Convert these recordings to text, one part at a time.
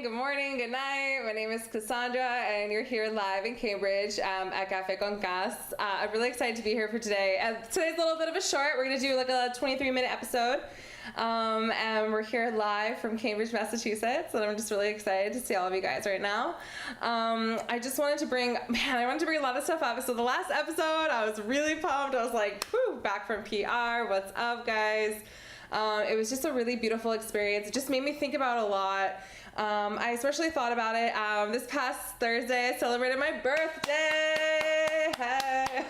good morning, good night. My name is Cassandra, and you're here live in Cambridge at Café con Gas. I'm really excited to be here for today. Today's a little bit of a short. We're going to do like a 23-minute episode. And we're here live from Cambridge, Massachusetts, and I'm just really excited to see all of you guys right now. I just wanted to bring a lot of stuff up. So the last episode, I was really pumped. I was like, whew, back from PR. What's up, guys? It was just a really beautiful experience. It just made me think about a lot. I especially thought about it. This past Thursday, I celebrated my birthday. Hey.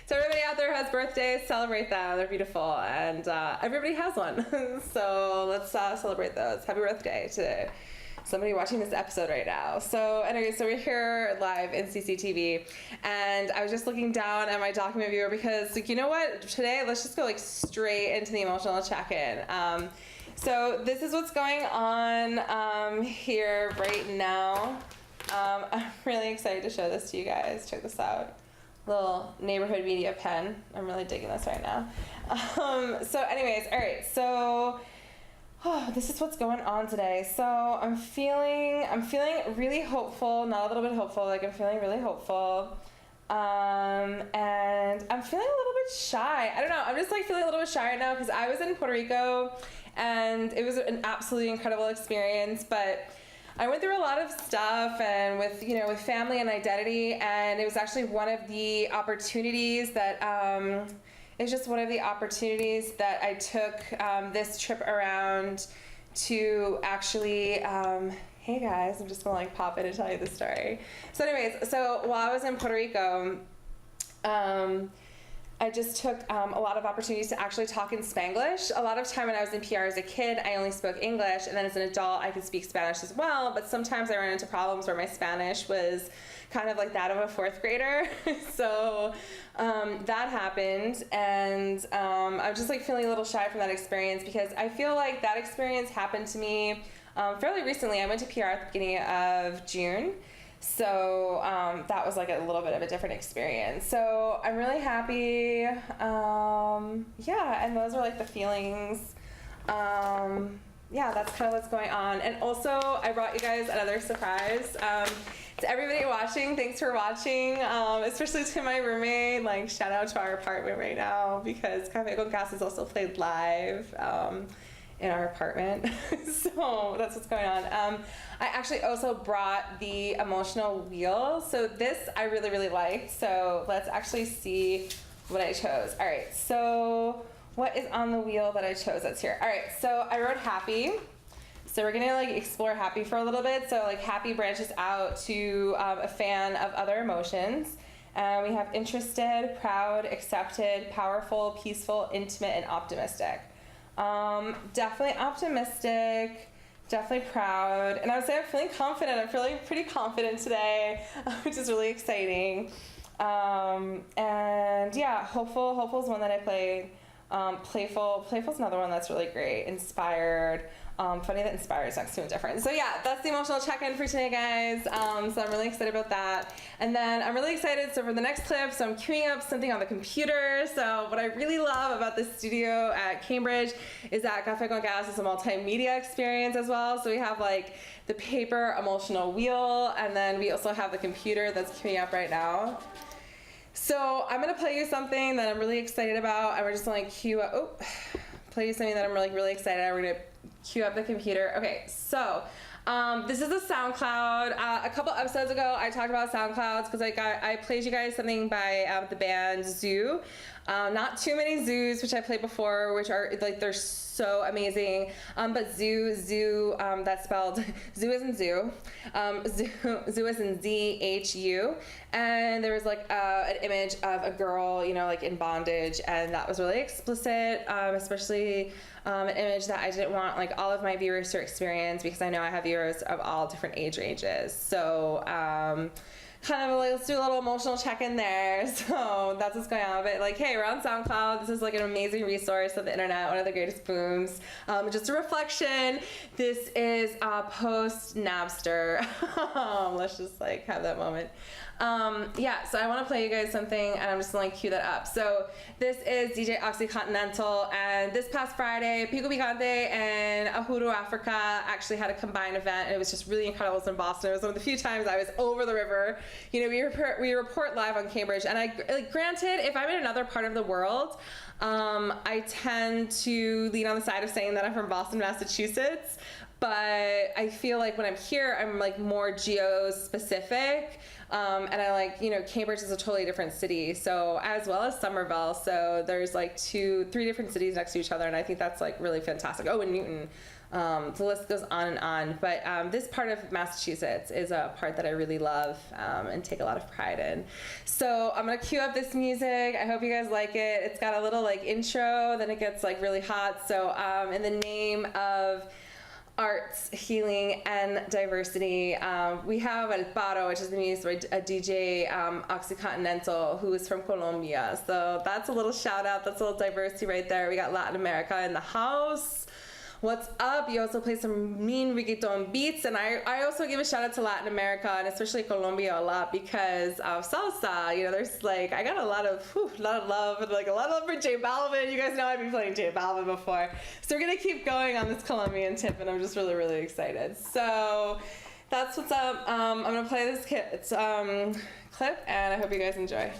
So everybody out there who has birthdays, celebrate them. They're beautiful, and everybody has one. So let's celebrate those. Happy birthday to somebody watching this episode right now. So anyway, so we're here live in CCTV, and I was just looking down at my document viewer because, like, you know what? Today, let's just go like straight into the emotional check-in. So this is what's going on here right now. I'm really excited to show this to you guys. Check this out. Little neighborhood media pen. I'm really digging this right now. So anyways, all right. So this is what's going on today. So I'm feeling really hopeful. Not a little bit hopeful. Like, I'm feeling really hopeful. And I'm feeling a little bit shy. I don't know. I'm just like feeling a little bit shy right now because I was in Puerto Rico and it was an absolutely incredible experience, but I went through a lot of stuff and with family and identity, and it was actually one of the opportunities that it's just one of the opportunities that I took this trip around to actually hey guys, I'm just gonna like pop in and tell you the story. So anyways, so while I was in Puerto Rico, I just took a lot of opportunities to actually talk in Spanglish. A lot of time when I was in PR as a kid, I only spoke English, and then as an adult, I could speak Spanish as well, but sometimes I ran into problems where my Spanish was kind of like that of a fourth grader. So that happened, and I was just like feeling a little shy from that experience because I feel like that experience happened to me fairly recently. I went to PR at the beginning of June. So that was like a little bit of a different experience. So I'm really happy. Yeah, and those are like the feelings. Yeah, that's kind of what's going on. And also, I brought you guys another surprise. To everybody watching, thanks for watching, especially to my roommate. Like, shout out to our apartment right now because Café con Gas is also played live in our apartment. So that's what's going on. I actually also brought the emotional wheel. So this I really, really liked. So let's actually see what I chose. All right, so what is on the wheel that I chose that's here? All right, so I wrote happy. So we're gonna like explore happy for a little bit. So like happy branches out to a fan of other emotions. We have interested, proud, accepted, powerful, peaceful, intimate, and optimistic. Definitely optimistic, definitely proud, and I would say I'm feeling confident. I'm feeling pretty confident today, which is really exciting. And yeah, hopeful is one that I played. Playful's another one that's really great. Inspired, funny that inspired is next to indifferent. So yeah, that's the emotional check-in for today, guys. So I'm really excited about that. And then I'm really excited, so for the next clip, so I'm queuing up something on the computer. So what I really love about this studio at Cambridge is that Café con Gas is a multimedia experience as well. So we have like the paper emotional wheel, and then we also have the computer that's queuing up right now. So I'm gonna play you something that I'm really excited about, and we're just gonna play you something that I'm really excited about. We're gonna cue up the computer. Okay, so this is a SoundCloud. A couple episodes ago, I talked about SoundClouds because I played you guys something by the band Zoo. Not too many Zoos, which I played before, which are like they're so amazing. But Zoo, that's spelled Zoo as in Zoo. Zoo as in ZHU. And there was like an image of a girl, like in bondage, and that was really explicit, especially an image that I didn't want like all of my viewers to experience because I know I have viewers of all different age ranges. So kind of like, let's do a little emotional check-in there. So that's what's going on. But like, hey, we're on SoundCloud. This is like an amazing resource of the internet, one of the greatest booms. Just a reflection. This is post Napster. Let's just like have that moment. Yeah, so I want to play you guys something, and I'm just going to cue that up. So this is DJ Oxy Continental, and this past Friday, Pico Picante and Ahuru Africa actually had a combined event, and it was just really incredible. It was in Boston. It was one of the few times I was over the river. You know, we report live on Cambridge, and granted, if I'm in another part of the world, I tend to lean on the side of saying that I'm from Boston, Massachusetts, but I feel like when I'm here, I'm like more geo-specific. And I like, you know, Cambridge is a totally different city, so as well as Somerville. So there's like 3 different cities next to each other, and I think that's like really fantastic. Oh, and Newton. The list goes on and on. But this part of Massachusetts is a part that I really love and take a lot of pride in. So I'm gonna cue up this music. I hope you guys like it. It's got a little like intro, then it gets like really hot. So in the name of arts, healing, and diversity, we have El Paro, which is the music by a DJ, Oxy Continental, who is from Colombia. So that's a little shout out. That's a little diversity right there. We got Latin America in the house. What's up? You also play some mean reggaeton beats, and I also give a shout out to Latin America, and especially Colombia a lot, because of salsa. You know, there's like, I got a lot of love, and like a lot of love for J Balvin. You guys know I've been playing J Balvin before. So we're gonna keep going on this Colombian tip, and I'm just really, really excited. So that's what's up. I'm gonna play this clip, and I hope you guys enjoy.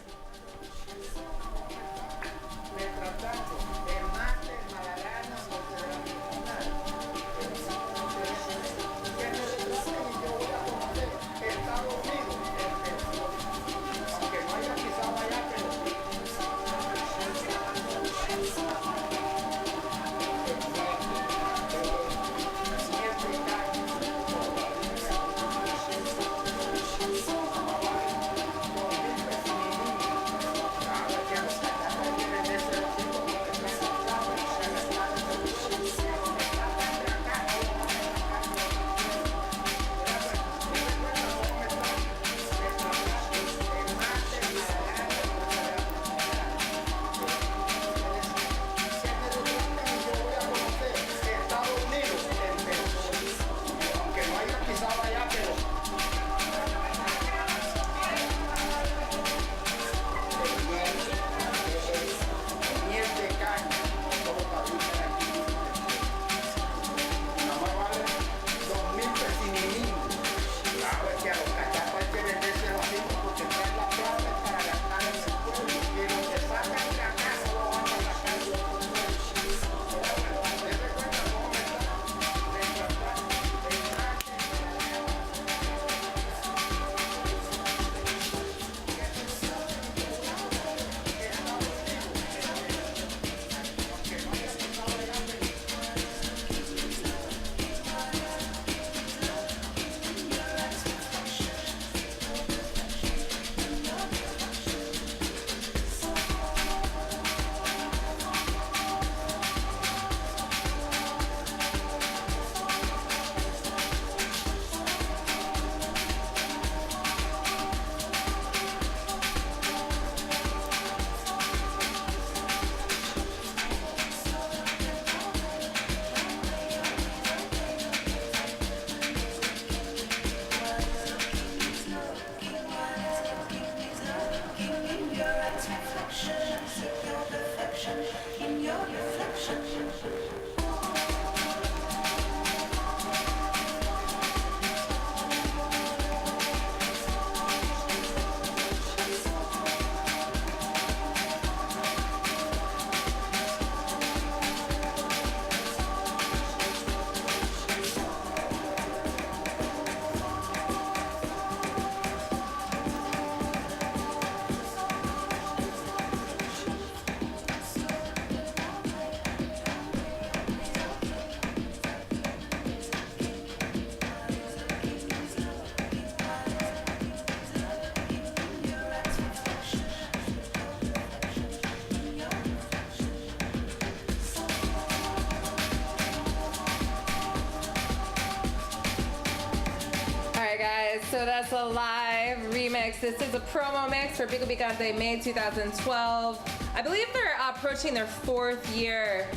So that's a live remix. This is a promo mix for Pico Picante, May 2012. I believe they're approaching their 4th year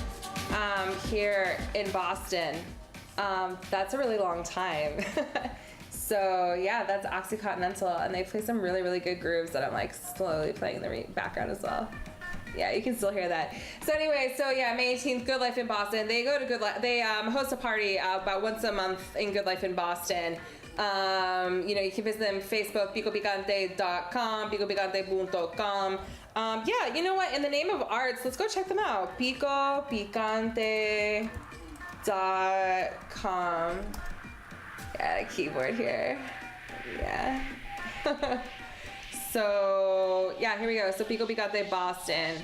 here in Boston. That's a really long time. So So yeah, that's Oxy Continental, and they play some really, really good grooves that I'm like slowly playing in the background as well. Yeah, you can still hear that. So anyway, so yeah, May 18th, Good Life in Boston. They go to Good Life. They host a party about once a month in Good Life in Boston. You know, you can visit them Facebook, picopicante.com, picopicante.com. Yeah, you know what? In the name of arts, let's go check them out. picopicante.com. Got a keyboard here. Yeah. So yeah, here we go. So Pico Picante Boston.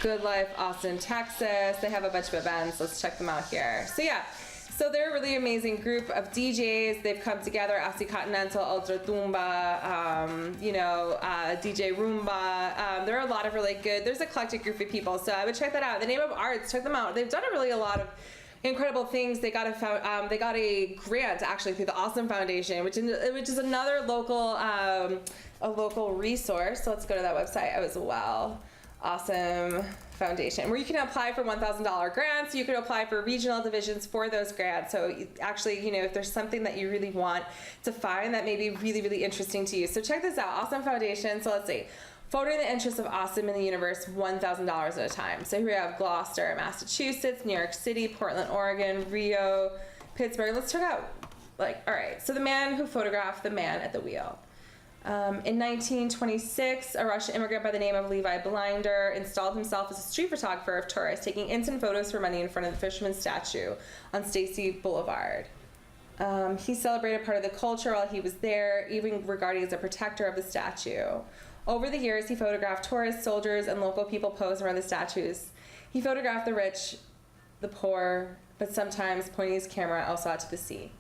Good Life Austin, Texas. They have a bunch of events. Let's check them out here. So yeah, so they're a really amazing group of DJs. They've come together. Oxy Continental, Ultra Tumba, you know, DJ Roomba. There are a lot of really good. There's an eclectic group of people. So I would check that out. The Name of Arts. Check them out. They've done a lot of incredible things. They got a grant actually through the Awesome Foundation, which is another local a local resource. So let's go to that website as well. Awesome Foundation, where you can apply for $1,000 grants. You can apply for regional divisions for those grants. So actually, you know, if there's something that you really want to find that may be really, really interesting to you. So check this out, Awesome Foundation. So let's see. Furthering the interests of awesome in the universe, $1,000 at a time. So here we have Gloucester, Massachusetts, New York City, Portland, Oregon, Rio, Pittsburgh. Let's check out, like, all right. So the man who photographed the man at the wheel. In 1926, a Russian immigrant by the name of Levi Blinder installed himself as a street photographer of tourists, taking instant photos for money in front of the fisherman's statue on Stacy Boulevard. He celebrated part of the culture while he was there, even regarding as a protector of the statue. Over the years, he photographed tourists, soldiers, and local people posing around the statues. He photographed the rich, the poor, but sometimes pointing his camera also out to the sea.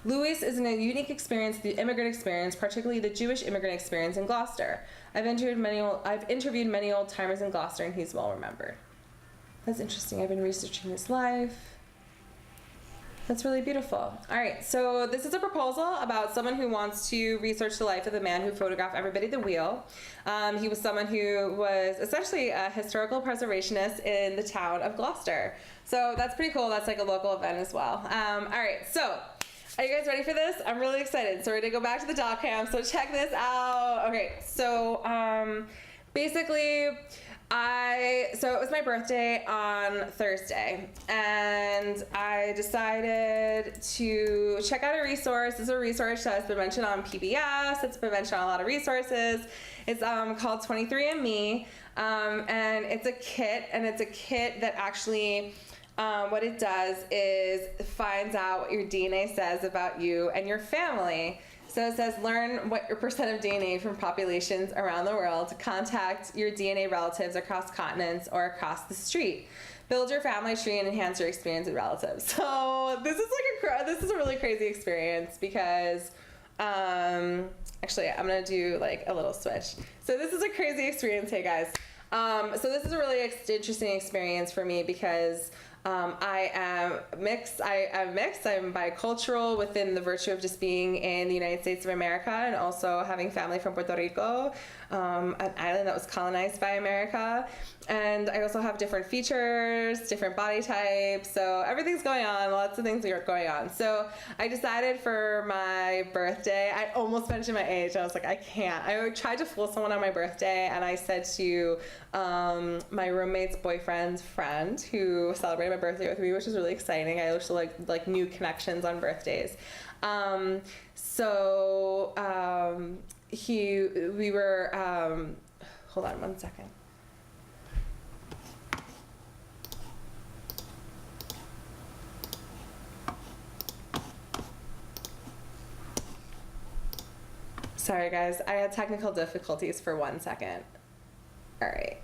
Louis is in a unique experience, the immigrant experience, particularly the Jewish immigrant experience in Gloucester. I've interviewed many old timers in Gloucester, and he's well remembered. That's interesting. I've been researching his life. That's really beautiful. All right, so this is a proposal about someone who wants to research the life of the man who photographed everybody at the wheel. He was someone who was essentially a historical preservationist in the town of Gloucester. So that's pretty cool. That's like a local event as well. All right, so are you guys ready for this? I'm really excited. So we're gonna go back to the doll cam. So check this out. Okay, so basically, so it was my birthday on Thursday, and I decided to check out a resource. It's a resource that's been mentioned on PBS. It's been mentioned on a lot of resources. It's called 23andMe, and it's a kit that actually what it does is finds out what your DNA says about you and your family. So it says, learn what your percent of DNA from populations around the world, contact your DNA relatives across continents or across the street. Build your family tree and enhance your experience with relatives. So this is a really crazy experience because, actually I'm gonna do like a little switch. So this is a crazy experience, hey guys. So this is a really interesting experience for me because I am mixed. I'm bicultural within the virtue of just being in the United States of America and also having family from Puerto Rico, an island that was colonized by America. And I also have different features, different body types. So everything's going on. Lots of things are going on. So I decided for my birthday, I almost mentioned my age. I was like, I can't. I tried to fool someone on my birthday, and I said to my roommate's boyfriend's friend who celebrated my birthday with me, which was really exciting. I also like new connections on birthdays. We were, hold on one second. Sorry guys, I had technical difficulties for 1 second. All right.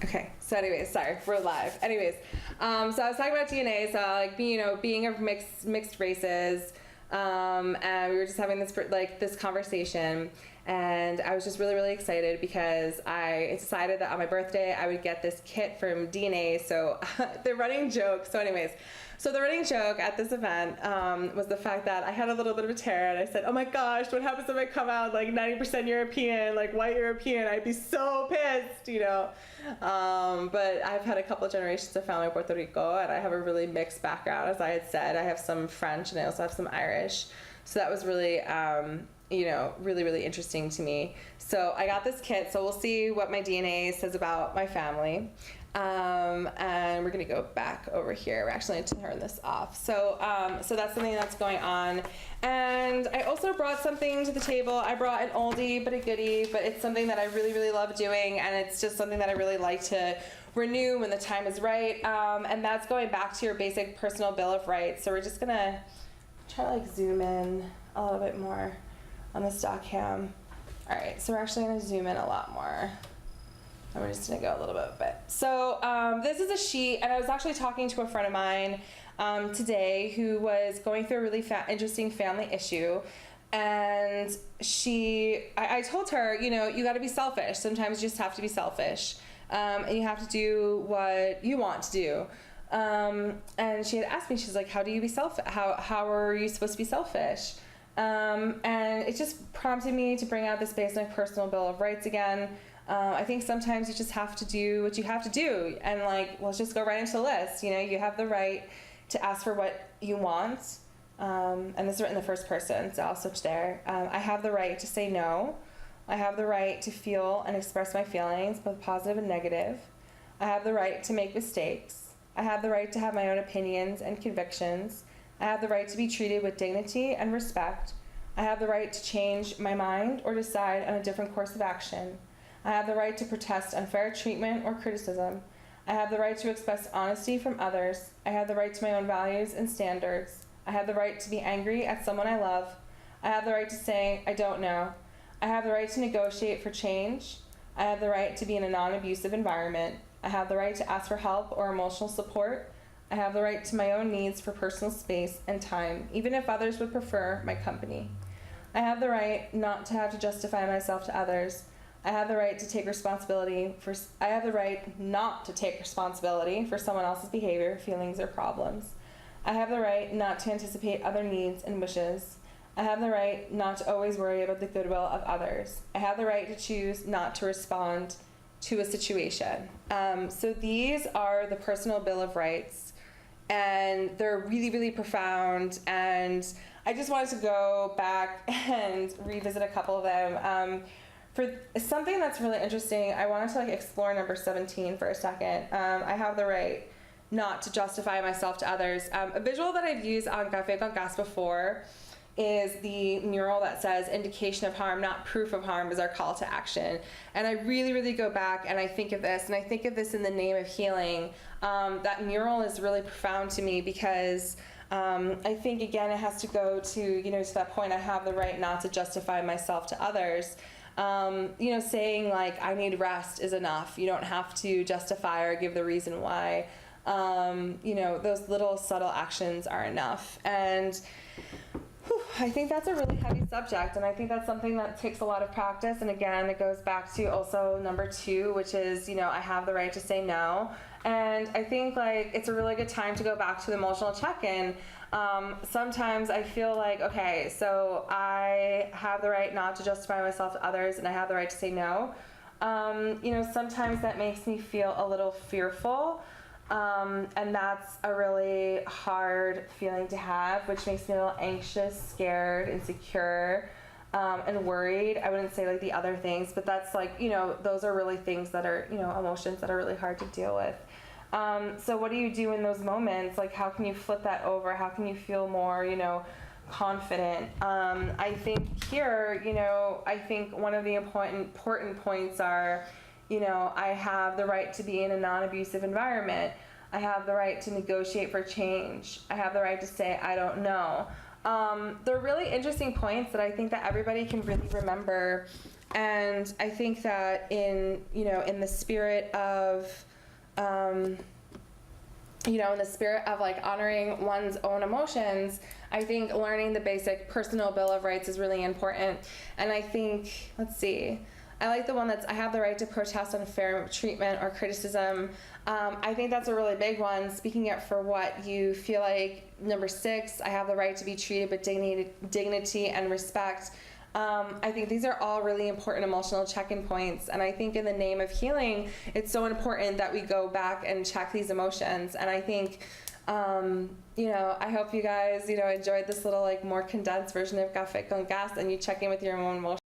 Okay, so anyways, sorry, we're live. Anyways, so I was talking about DNA, so like being of mixed races, and we were just having this conversation, and I was just really, really excited because I decided that on my birthday I would get this kit from DNA. So they're running jokes. So anyways, So the running joke at this event was the fact that I had a little bit of a tear, and I said, oh my gosh, what happens if I come out like 90% European, like white European? I'd be so pissed, you know. But I've had a couple of generations of family in Puerto Rico, and I have a really mixed background, as I had said. I have some French, and I also have some Irish. So that was really, really, really interesting to me. So I got this kit, so we'll see what my DNA says about my family. And we're gonna go back over here. We're actually going to turn this off. So that's something that's going on. And I also brought something to the table. I brought an oldie but a goodie, but it's something that I really, really love doing, and it's just something that I really like to renew when the time is right. And that's going back to your basic personal bill of rights. So we're just gonna try to like zoom in a little bit more on the stock cam. All right, so we're actually gonna zoom in a lot more. And we're just gonna go a little bit. So this is a sheet, and I was actually talking to a friend of mine today who was going through a really interesting family issue. And I told her, you know, you gotta be selfish. Sometimes you just have to be selfish. And you have to do what you want to do. And she had asked me, she's like, how do you be selfish? How are you supposed to be selfish? And it just prompted me to bring out this basic personal bill of rights again. I think sometimes you just have to do what you have to do, and like, let's just go right into the list. You know, you have the right to ask for what you want, and this is written in the first person, so I'll switch there. I have the right to say no. I have the right to feel and express my feelings, both positive and negative. I have the right to make mistakes. I have the right to have my own opinions and convictions. I have the right to be treated with dignity and respect. I have the right to change my mind or decide on a different course of action. I have the right to protest unfair treatment or criticism. I have the right to express honesty from others. I have the right to my own values and standards. I have the right to be angry at someone I love. I have the right to say, I don't know. I have the right to negotiate for change. I have the right to be in a non-abusive environment. I have the right to ask for help or emotional support. I have the right to my own needs for personal space and time, even if others would prefer my company. I have the right not to have to justify myself to others. I have the right to take responsibility I have the right not to take responsibility for someone else's behavior, feelings, or problems. I have the right not to anticipate other needs and wishes. I have the right not to always worry about the goodwill of others. I have the right to choose not to respond to a situation. So these are the personal bill of rights, and they're really, really profound, and I just wanted to go back and revisit a couple of them. For something that's really interesting, I wanted to explore number 17 for a second. I have the right not to justify myself to others. A visual that I've used on Café con Gas before is the mural that says indication of harm, not proof of harm, is our call to action. And I really, really go back and I think of this, and I think of this in the name of healing. That mural is really profound to me because I think, again, it has to go to, to that point, I have the right not to justify myself to others. Saying I need rest is enough. You don't have to justify or give the reason why. Those little subtle actions are enough. And I think that's a really heavy subject, and I think that's something that takes a lot of practice. And again, it goes back to also number 2, which is, I have the right to say no. And I think it's a really good time to go back to the emotional check-in. Sometimes I feel okay, so I have the right not to justify myself to others, and I have the right to say no. Sometimes that makes me feel a little fearful. And that's a really hard feeling to have, which makes me a little anxious, scared, insecure, and worried. I wouldn't say the other things, but that's those are really things that are, emotions that are really hard to deal with. So what do you do in those moments? How can you flip that over? How can you feel more, confident? I think here, I think one of the important points are, I have the right to be in a non-abusive environment. I have the right to negotiate for change. I have the right to say, I don't know. They're really interesting points that I think that everybody can really remember. And I think that in the spirit of, honoring one's own emotions, I think learning the basic personal bill of rights is really important. And I think, let's see, I like the one that's, I have the right to protest unfair treatment or criticism. I think that's a really big one, speaking up for what you feel like. Number 6, I have the right to be treated with dignity and respect. I think these are all really important emotional check-in points, and I think in the name of healing, it's so important that we go back and check these emotions. And I think, I hope you guys, enjoyed this little more condensed version of Café con Gas, and you check in with your own emotions.